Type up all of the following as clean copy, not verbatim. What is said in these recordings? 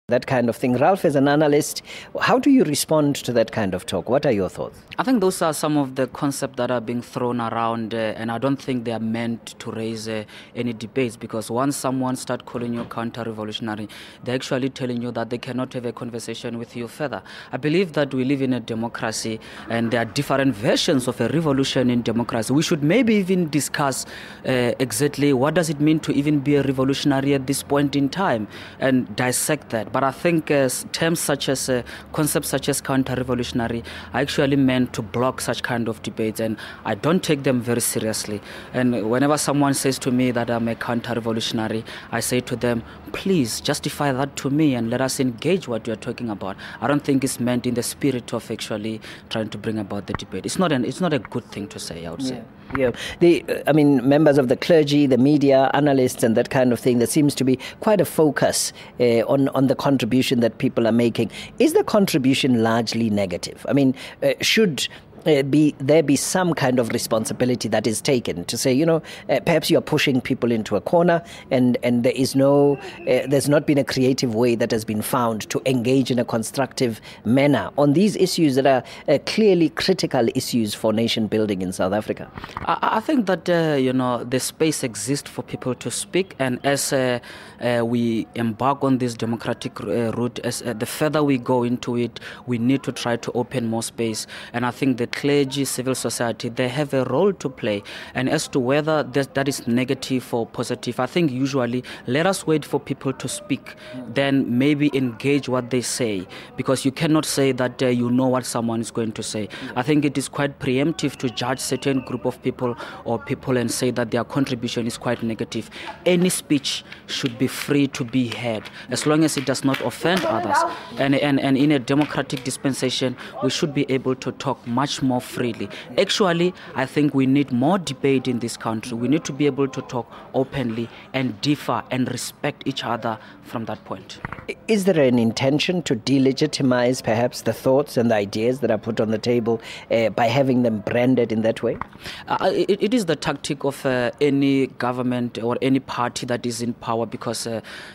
that kind of thing. Ralph, as an analyst, how do you respond to that kind of talk? What are your thoughts? I think those are some of the concepts that are being thrown around, and I don't think they are meant to raise any debates, because once someone starts calling you counter-revolutionary, they're actually telling you that they cannot have a conversation with you further. I believe that we live in a democracy, and there are different versions of a revolution in democracy. We should maybe even discuss exactly what does it mean to even be a revolutionary at this point in time, and dissect that. But I think terms such as concepts such as counter-revolutionary are actually meant to block such kind of debates, and I don't take them very seriously. And whenever someone says to me that I'm a counter-revolutionary, I say to them, please justify that to me and let us engage what you're talking about. I don't think it's meant in the spirit of actually trying to bring about the debate. It's not a good thing to say, I would say. Yeah, members of the clergy, the media, analysts, and that kind of thing, there seems to be quite a focus on the contribution that people are making. Is the contribution largely negative? I mean, should there be some kind of responsibility that is taken to say, perhaps you're pushing people into a corner, and there's not been a creative way that has been found to engage in a constructive manner on these issues that are clearly critical issues for nation building in South Africa? I think that the space exists for people to speak, and as we embark on this democratic route, as the further we go into it, we need to try to open more space. And I think the clergy, civil society, they have a role to play. And as to whether that is negative or positive, I think usually let us wait for people to speak, then maybe engage what they say, because you cannot say that you know what someone is going to say. I think it is quite preemptive to judge certain group of people and say that their contribution is quite negative. Any speech should be free to be heard, as long as it does not offend others. And in a democratic dispensation, we should be able to talk much more freely. Actually, I think we need more debate in this country. We need to be able to talk openly and differ and respect each other from that point. Is there an intention to delegitimize perhaps the thoughts and the ideas that are put on the table by having them branded in that way? It is the tactic of any government or any party that is in power, because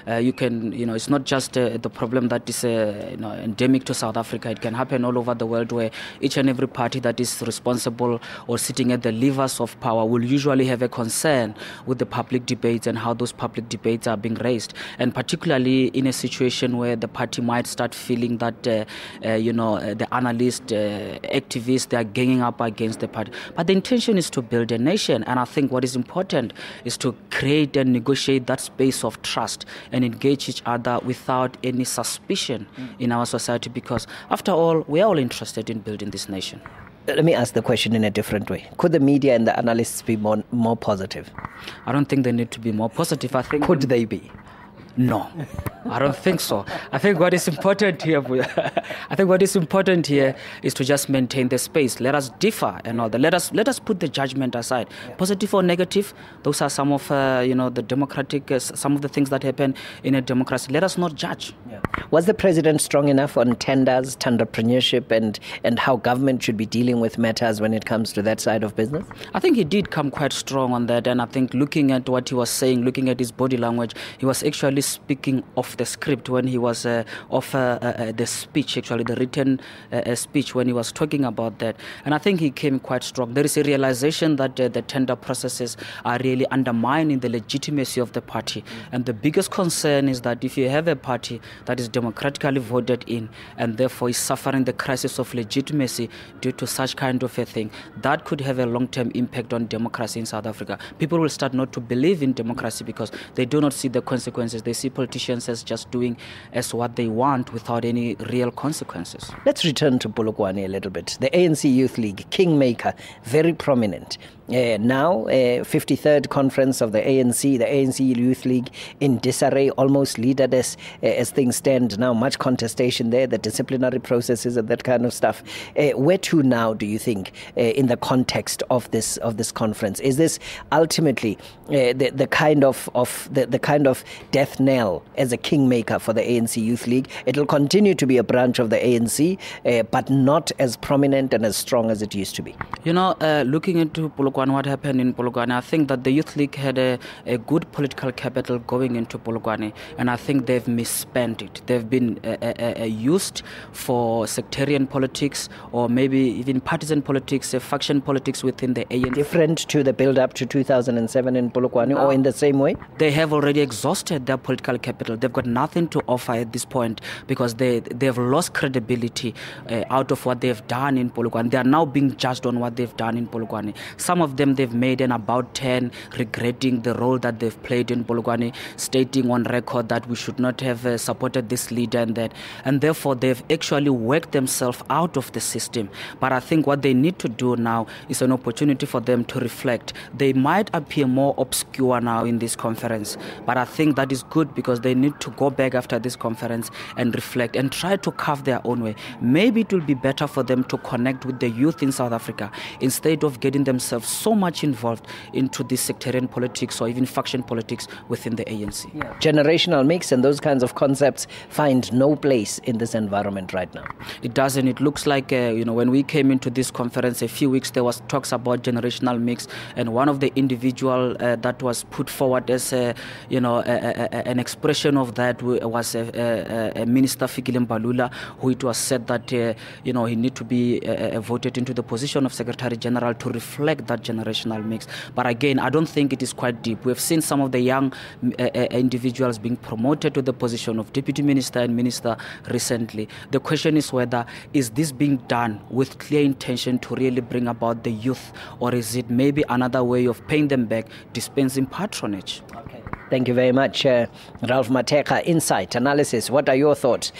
it's not just the problem that is endemic to South Africa. It can happen all over the world, where each and every party that is responsible or sitting at the levers of power will usually have a concern with the public debates and how those public debates are being raised, and particularly in a situation where the party might start feeling that the analyst, activists, they are ganging up against the party. But the intention is to build a nation, and I think what is important is to create and negotiate that space of trust and engage each other without any suspicion in our society, because after all, we are all interested in building this nation. Let me ask the question in a different way. Could the media and the analysts be more positive? I don't think they need to be more positive. I think could they be? No, I don't think so. I think what is important here, is to just maintain the space. Let us differ and all that. Let us put the judgment aside. Positive or negative, those are some of the democratic, some of the things that happen in a democracy. Let us not judge. Yeah. Was the president strong enough on tenders, tenderpreneurship, and how government should be dealing with matters when it comes to that side of business? I think he did come quite strong on that, and I think looking at what he was saying, looking at his body language, he was actually speaking off the script when he was off the speech, actually the written speech, when he was talking about that. And I think he came quite strong. There is a realization that the tender processes are really undermining the legitimacy of the party. And the biggest concern is that if you have a party that is democratically voted in and therefore is suffering the crisis of legitimacy due to such kind of a thing, that could have a long-term impact on democracy in South Africa. People will start not to believe in democracy because they do not see the consequences. They see politicians as just doing as what they want without any real consequences. Let's return to Polokwane a little bit. The ANC Youth League, Kingmaker, very prominent. Now, 53rd conference of the ANC Youth League in disarray, almost leaderless as things stand now. Much contestation there, the disciplinary processes and that kind of stuff. Where to now, do you think, in the context of this conference? Is this ultimately the kind of death knell as a kingmaker for the ANC Youth League? It will continue to be a branch of the ANC, but not as prominent and as strong as it used to be. Looking into Polokwane, what happened in Polokwane, I think that the Youth League had a good political capital going into Polokwane, and I think they've misspent it. right. They've been used for sectarian politics, or maybe even partisan politics, faction politics within the ANC. Different to the build-up to 2007 in Polokwane, or in the same way? They have already exhausted their political capital. They've got nothing to offer at this point because they've lost credibility out of what they've done in Polokwane. They are now being judged on what they've done in Polokwane. Some of them, they've made an about 10 regretting the role that they've played in Polokwane, stating on record that we should not have supported this leader and that. And therefore, they've actually worked themselves out of the system. But I think what they need to do now is an opportunity for them to reflect. They might appear more obscure now in this conference, but I think that is good because they need to go back after this conference and reflect and try to carve their own way. Maybe it will be better for them to connect with the youth in South Africa instead of getting themselves so much involved into this sectarian politics or even faction politics within the ANC. Yeah. Generational mix and those kinds of concepts find no place in this environment right now. It doesn't. It looks like, when we came into this conference a few weeks, there was talks about generational mix, and one of the individual that was put forward as an expression of that was Minister Fikile Mbalula, who it was said that he need to be voted into the position of Secretary General to reflect that generational mix. But again, I don't think it is quite deep. We've seen some of the young individuals being promoted to the position of Deputy Minister and Minister recently. The question is whether is this being done with clear intention to really bring about the youth, or is it maybe another way of paying them back, dispensing patronage? Okay. Thank you very much, Ralph Mathekga. Insight, analysis. What are your thoughts?